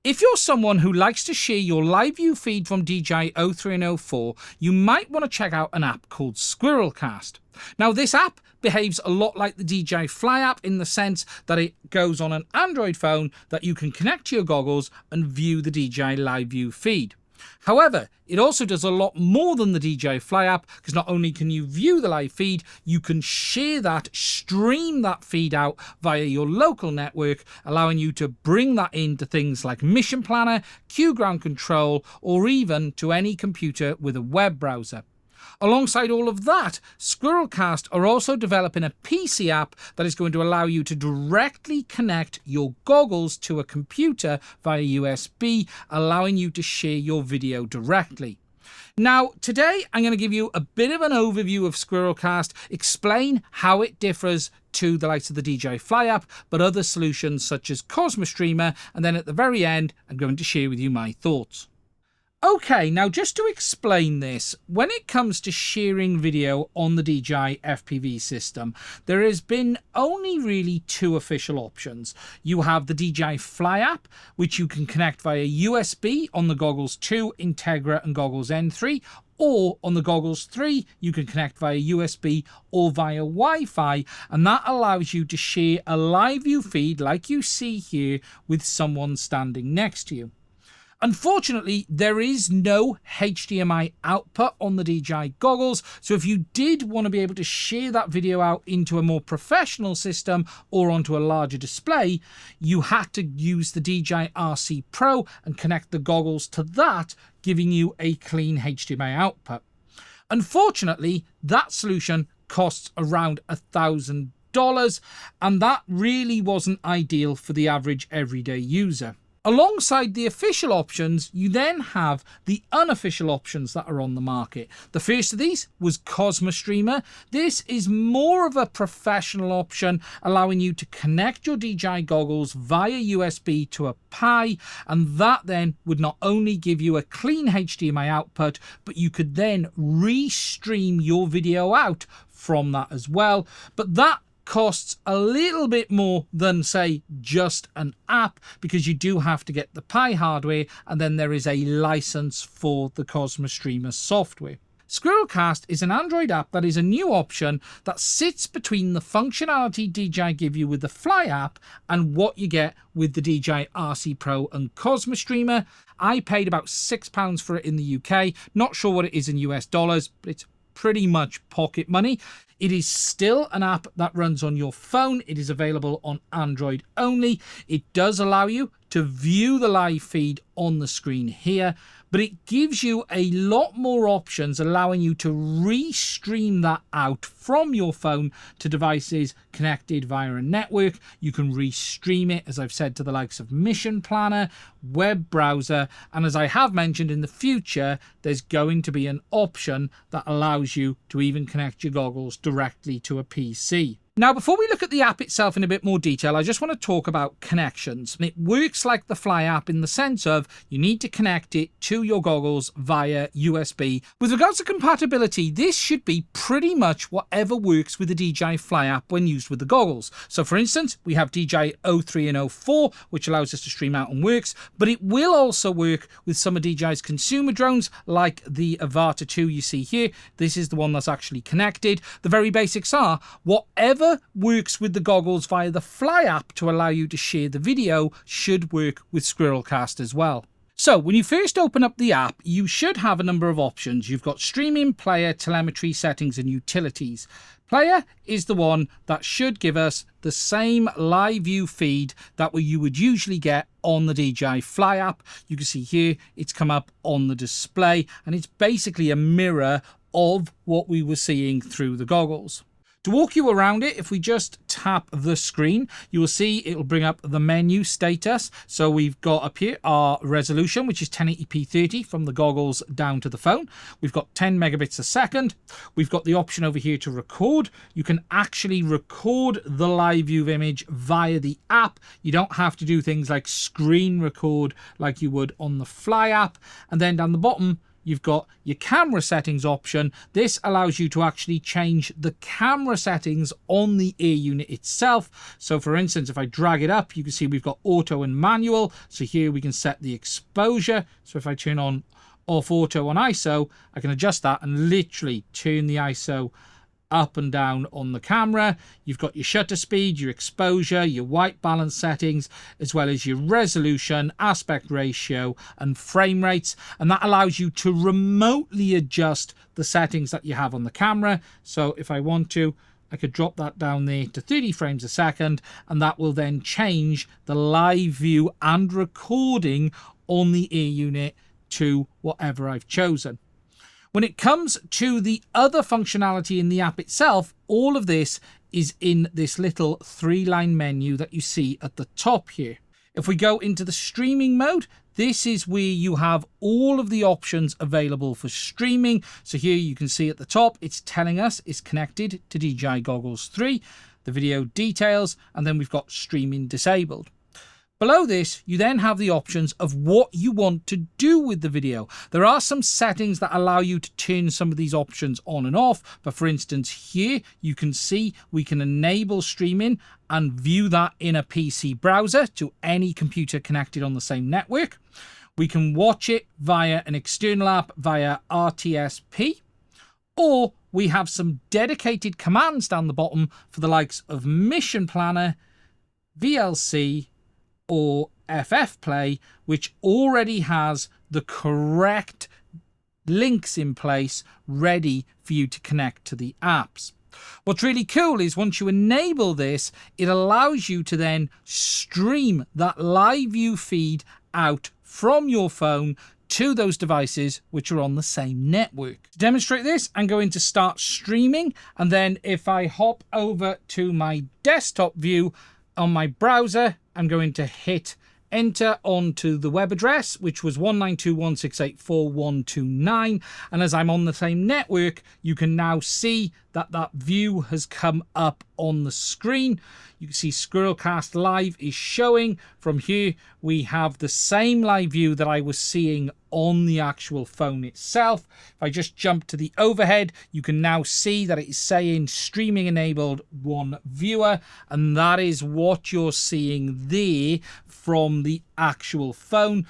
If you're someone who likes to share your live view feed from DJI 03 and 04, you might want to check out an app called SquirrelCast. Now, this app behaves a lot like the DJI Fly app in the sense that it goes on an Android phone that you can connect to your goggles and view the DJI live view feed. However, it also does a lot more than the DJI Fly app, because not only can you view the live feed, you can share that, stream that feed out via your local network, allowing you to bring that into things like Mission Planner, Q Ground Control, or even to any computer with a web browser. Alongside all of that, SquirrelCast are also developing a PC app that is going to allow you to directly connect your goggles to a computer via USB, allowing you to share your video directly. Now, today I'm going to give you a bit of an overview of SquirrelCast, explain how it differs to the likes of the DJI Fly app, but other solutions such as Streamer, and then at the very end, I'm going to share with you my thoughts. Okay, now just to explain this, when it comes to sharing video on the DJI FPV system, there has been only really two official options. You have the DJI Fly app, which you can connect via USB on the Goggles 2, Integra and Goggles N3, or on the Goggles 3, you can connect via USB or via Wi-Fi, and that allows you to share a live view feed like you see here with someone standing next to you. Unfortunately, there is no HDMI output on the DJI goggles, so if you did want to be able to share that video out into a more professional system or onto a larger display, you had to use the DJI RC Pro and connect the goggles to that, giving you a clean HDMI output. Unfortunately, that solution costs around $1,000, and that really wasn't ideal for the average everyday user. Alongside the official options, you then have the unofficial options that are on the market. The first of these was Streamer. This is more of a professional option, allowing you to connect your DJI goggles via USB to a Pi, and that then would not only give you a clean HDMI output, but you could then restream your video out from that as well. But that costs a little bit more than, say, just an app, because you do have to get the Pi hardware, and then there is a license for the Streamer software. SquirrelCast is an Android app that is a new option that sits between the functionality DJI give you with the Fly app and what you get with the DJI RC Pro and Streamer. I paid about £6 for it in the UK. Not sure what it is in US dollars, but it's pretty much pocket money. It is still an app that runs on your phone. It is available on Android only. It does allow you to view the live feed on the screen here, but it gives you a lot more options, allowing you to restream that out from your phone to devices connected via a network. You can restream it, as I've said, to the likes of Mission Planner, web browser, and as I have mentioned, in the future, there's going to be an option that allows you to even connect your goggles directly to a PC. Now, before we look at the app itself in a bit more detail, I just want to talk about connections. It works like the Fly app in the sense of you need to connect it to your goggles via USB. With regards to compatibility, this should be pretty much whatever works with the DJI Fly app when used with the goggles. So for instance, we have DJI 03 and 04, which allows us to stream out and works, but it will also work with some of DJI's consumer drones, like the Avata 2 you see here. This is the one that's actually connected. The very basics are, whatever works with the goggles via the Fly app to allow you to share the video should work with SquirrelCast as well. So when you first open up the app, you should have a number of options. You've got streaming, player, telemetry, settings, and utilities. Player is the one that should give us the same live view feed that you would usually get on the DJI Fly app. You can see here, it's come up on the display, and it's basically a mirror of what we were seeing through the goggles. To walk you around it, if we just tap the screen, you will see it will bring up the menu status. So we've got up here our resolution, which is 1080p 30 from the goggles down to the phone. We've got 10 megabits a second. We've got the option over here to record. You can actually record the live view image via the app. You don't have to do things like screen record like you would on the Fly app. And then down the bottom, you've got your camera settings option. This allows you to actually change the camera settings on the air unit itself. So for instance, if I drag it up, you can see we've got auto and manual. So here we can set the exposure. So if I turn on off auto on ISO, I can adjust that and literally turn the ISO up and down on the camera. You've got your shutter speed, your exposure, your white balance settings, as well as your resolution, aspect ratio, and frame rates. And that allows you to remotely adjust the settings that you have on the camera. So if I want to, I could drop that down there to 30 frames a second, and that will then change the live view and recording on the air unit to whatever I've chosen. When it comes to the other functionality in the app itself, all of this is in this little 3-line menu that you see at the top here. If we go into the streaming mode, this is where you have all of the options available for streaming. So here you can see at the top, it's telling us it's connected to DJI Goggles 3, the video details, and then we've got streaming disabled. Below this, you then have the options of what you want to do with the video. There are some settings that allow you to turn some of these options on and off. But for instance, here you can see we can enable streaming and view that in a PC browser to any computer connected on the same network. We can watch it via an external app via RTSP, or we have some dedicated commands down the bottom for the likes of Mission Planner, VLC, or FF Play, which already has the correct links in place ready for you to connect to the apps. What's really cool is once you enable this, it allows you to then stream that live view feed out from your phone to those devices which are on the same network. To demonstrate this, I'm going to start streaming, and then if I hop over to my desktop view on my browser, I'm going to hit enter onto the web address, which was 192.168.4.129. And as I'm on the same network, you can now see that that view has come up on the screen. You can see SquirrelCast Live is showing. From here, we have the same live view that I was seeing on the actual phone itself. If I just jump to the overhead, you can now see that it is saying streaming enabled 1 viewer, and that is what you're seeing there from the actual phone.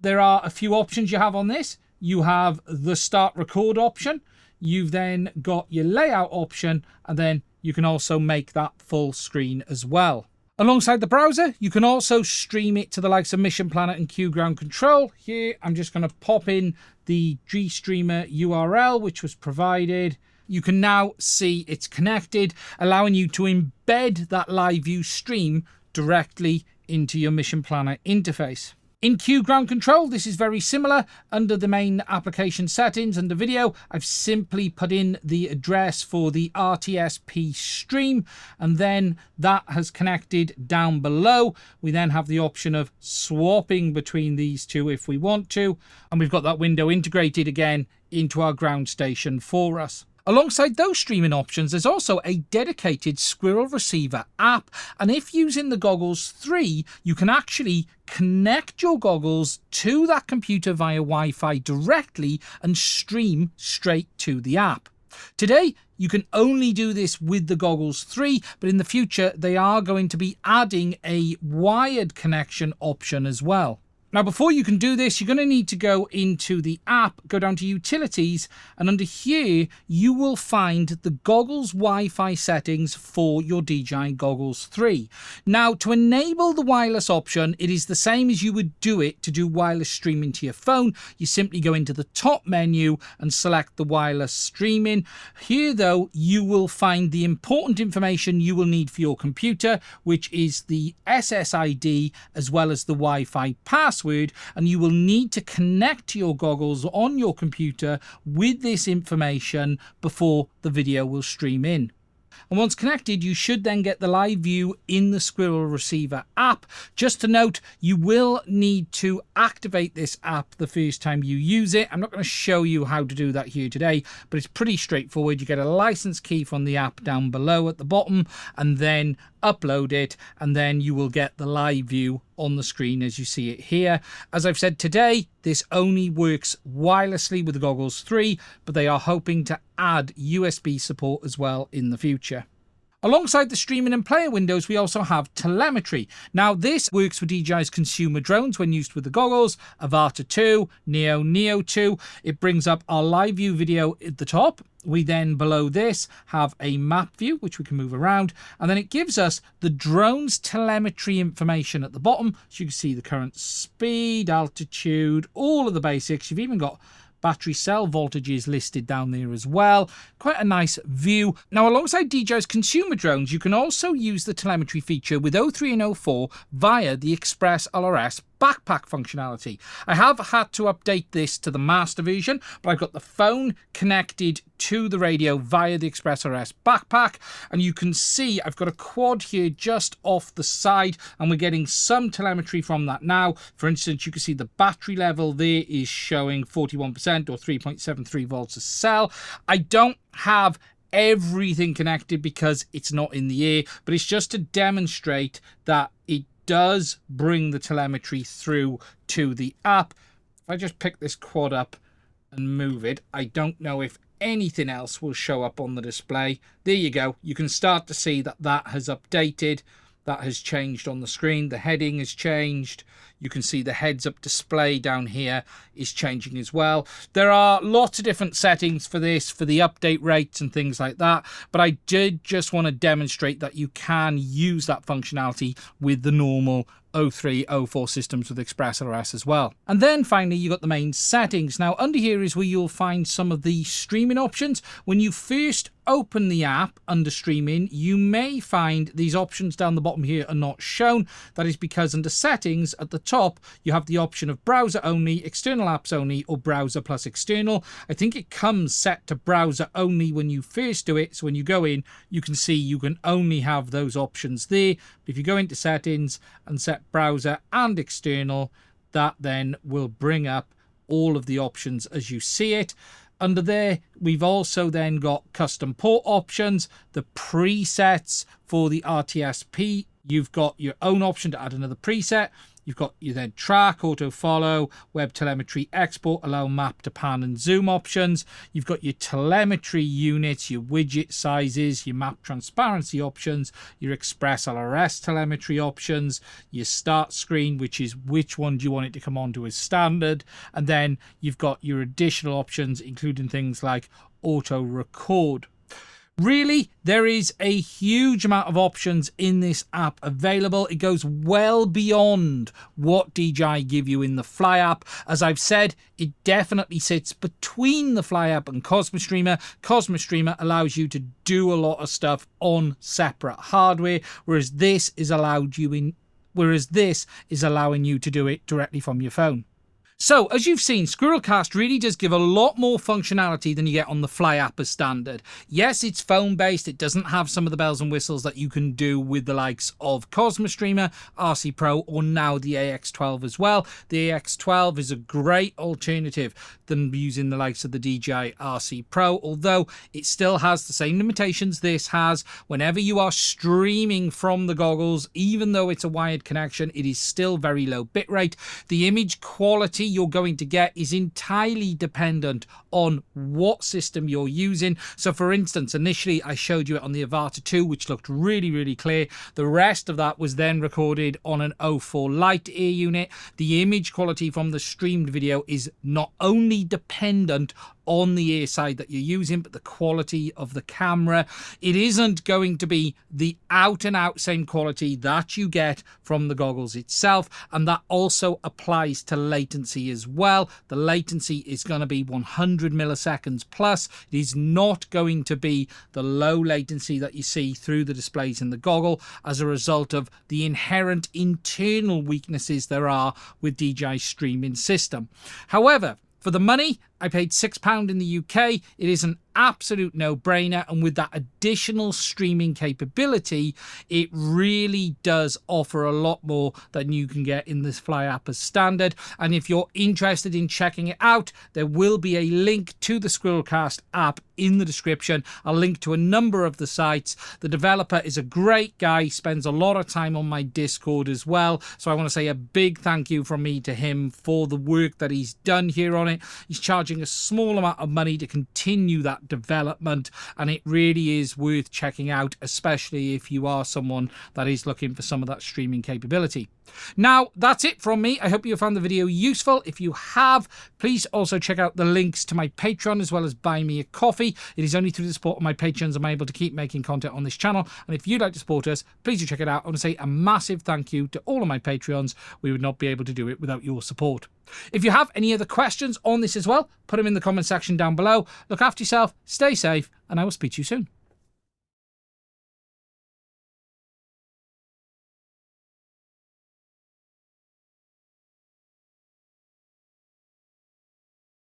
There are a few options you have on this. You have the start record option. You've then got your layout option, and then you can also make that full screen as well. Alongside the browser, you can also stream it to the likes of Mission Planner and Q Ground Control. Here, I'm just going to pop in the GStreamer URL, which was provided. You can now see it's connected, allowing you to embed that live view stream directly into your Mission Planner interface. In Q Ground Control, this is very similar. Under the main application settings under video, I've simply put in the address for the RTSP stream, and then that has connected down below. We then have the option of swapping between these two if we want to, and we've got that window integrated again into our ground station for us. Alongside those streaming options, there's also a dedicated Squirrel Receiver app, and if using the Goggles 3, you can actually connect your goggles to that computer via Wi-Fi directly and stream straight to the app. Today, you can only do this with the Goggles 3, but in the future, they are going to be adding a wired connection option as well. Now, before you can do this, you're going to need to go into the app, go down to Utilities, and under here, you will find the Goggles Wi-Fi settings for your DJI Goggles 3. Now, to enable the wireless option, it is the same as you would do it to do wireless streaming to your phone. You simply go into the top menu and select the wireless streaming. Here, though, you will find the important information you will need for your computer, which is the SSID as well as the Wi-Fi password, and you will need to connect to your goggles on your computer with this information before the video will stream in. And once connected, you should then get the live view in the Squirrel Receiver app. Just to note, you will need to activate this app the first time you use it. I'm not going to show you how to do that here today, but it's pretty straightforward. You get a license key from the app down below at the bottom, and then upload it, and then you will get the live view on the screen as you see it here. As I've said today, this only works wirelessly with the Goggles 3, but they are hoping to add USB support as well in the future. Alongside the streaming and player windows, we also have telemetry. Now, this works for DJI's consumer drones when used with the goggles, Avata 2, Neo 2. It brings up our live view video at the top. We then, below this, have a map view, which we can move around. And then it gives us the drone's telemetry information at the bottom. So you can see the current speed, altitude, all of the basics. You've even got battery cell voltages listed down there as well. Quite a nice view. Now, alongside DJI's consumer drones, you can also use the telemetry feature with 03 and 04 via the Express LRS backpack functionality. I have had to update this to the master version, but I've got the phone connected to the radio via the Express LRS backpack, and you can see I've got a quad here just off the side, and we're getting some telemetry from that now. For instance, you can see the battery level there is showing 41% or 3.73 volts a cell. I don't have everything connected because it's not in the air, but it's just to demonstrate that it does bring the telemetry through to the app. If I just pick this quad up and move it, I don't know if anything else will show up on the display. There you go. You can start to see that that has updated. That has changed on the screen. The heading has changed. You can see the heads-up display down here is changing as well. There are lots of different settings for this, for the update rates and things like that. But I did just want to demonstrate that you can use that functionality with the normal 03, 04 systems with Express LRS as well. And then finally, you got the main settings. Now, under here is where you'll find some of the streaming options. When you first open the app under streaming, you may find these options down the bottom here are not shown. That is because under settings at the top, you have the option of browser only, external apps only, or browser plus external. I think it comes set to browser only when you first do it. So when you go in, you can see you can only have those options there. But if you go into settings and set browser and external, that then will bring up all of the options as you see it. Under there, we've also then got custom port options, the presets for the RTSP. You've got your own option to add another preset. You've got your then track, auto follow, web telemetry export, allow map to pan and zoom options. You've got your telemetry units, your widget sizes, your map transparency options, your Express LRS telemetry options, your start screen, which is which one do you want it to come onto as standard. And then you've got your additional options, including things like auto record. Really, there is a huge amount of options in this app available. It goes well beyond what DJI give you in the Fly app. As I've said, it definitely sits between the Fly app and Cosmos Streamer. Cosmos Streamer allows you to do a lot of stuff on separate hardware, whereas this is allowing you to do it directly from your phone. So, as you've seen, SquirrelCast really does give a lot more functionality than you get on the Fly app as standard. Yes, it's phone-based. It doesn't have some of the bells and whistles that you can do with the likes of Cosmos Streamer, RC Pro, or now the AX12 as well. The AX12 is a great alternative than using the likes of the DJI RC Pro, although it still has the same limitations this has. Whenever you are streaming from the goggles, even though it's a wired connection, it is still very low bitrate. The image quality you're going to get is entirely dependent on what system you're using. So for instance, initially I showed you it on the Avata 2, which looked really, really clear. The rest of that was then recorded on an 04 Lite ear unit. The image quality from the streamed video is not only dependent on the ear side that you're using, but the quality of the camera. It isn't going to be the out and out same quality that you get from the goggles itself, and that also applies to latency as well. The latency is going to be 100 milliseconds plus. It is not going to be the low latency that you see through the displays in the goggle as a result of the inherent internal weaknesses there are with DJI's streaming system. However, for the money I paid £6 in the UK. It is an absolute no-brainer, and with that additional streaming capability, it really does offer a lot more than you can get in this Fly app as standard. And if you're interested in checking it out, there will be a link to the SquirrelCast app in the description. I'll link to a number of the sites. The developer is a great guy, spends a lot of time on my Discord as well, so I want to say a big thank you from me to him for the work that he's done here on it. He's charging a small amount of money to continue that development, and it really is worth checking out, especially if you are someone that is looking for some of that streaming capability. Now, that's it from me. I hope you found the video useful. If you have, please also check out the links to my Patreon as well as buy me a coffee. It is only through the support of my patrons I'm able to keep making content on this channel, and if you'd like to support us, please do check it out. I want to say a massive thank you to all of my Patreons. We would not be able to do it without your support. If you have any other questions on this as well, put them in the comment section down below. Look after yourself, stay safe, and I will speak to you soon.